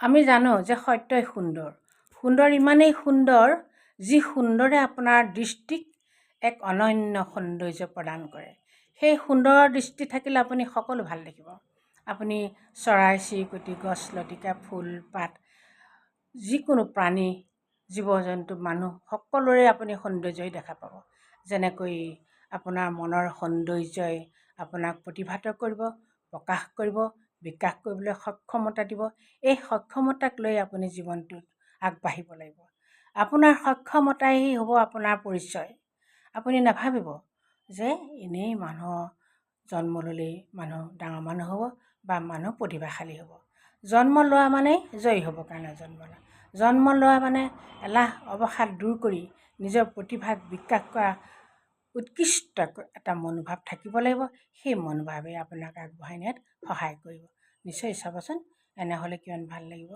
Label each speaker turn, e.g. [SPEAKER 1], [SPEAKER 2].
[SPEAKER 1] আমি জানো যে সত্যই সুন্দৰ। সুন্দৰ ইমানেই সুন্দৰ যি সুন্দৰে আপোনাৰ দৃষ্টিক এক অনন্য সৌন্দৰ্য প্ৰদান কৰে। সেই সুন্দৰৰ দৃষ্টি থাকিলে আপুনি সকলো ভাল দেখিব। আপুনি চৰাই চিৰিকটি, গছ লতিকা, ফুল পাত, যিকোনো প্ৰাণী, জীৱ জন্তু, মানুহ সকলোৰে আপুনি সৌন্দৰ্যই দেখা পাব। যেনেকৈ আপোনাৰ মনৰ সৌন্দৰ্যই আপোনাক প্ৰতিভাত কৰিব, প্ৰকাশ কৰিব, বিকাশ কৰিবলৈ সক্ষমতা দিব। এই সক্ষমতাক লৈ আপুনি জীৱনটোত আগবাঢ়িব লাগিব। আপোনাৰ সক্ষমতাই হ'ব আপোনাৰ পৰিচয়। আপুনি নাভাবিব যে এনেই মানুহ জন্ম ল'লেই মানুহ ডাঙৰ মানুহ হ'ব বা মানুহ প্ৰতিভাশালী হ'ব। জন্ম লোৱা মানে জয়ী হ'ব কাৰণে জন্ম লোৱা। জন্ম লোৱা মানে এলাহ অৱসাদ দূৰ কৰি নিজৰ প্ৰতিভাক বিকাশ কৰা উৎকৃষ্ট এটা মনোভাৱ থাকিব লাগিব। সেই মনোভাৱে আপোনাক আগবঢ়াই নিয়াত সহায় কৰিব। নিশ্চয় চাবচোন, এনেহ'লে কিমান ভাল লাগিব।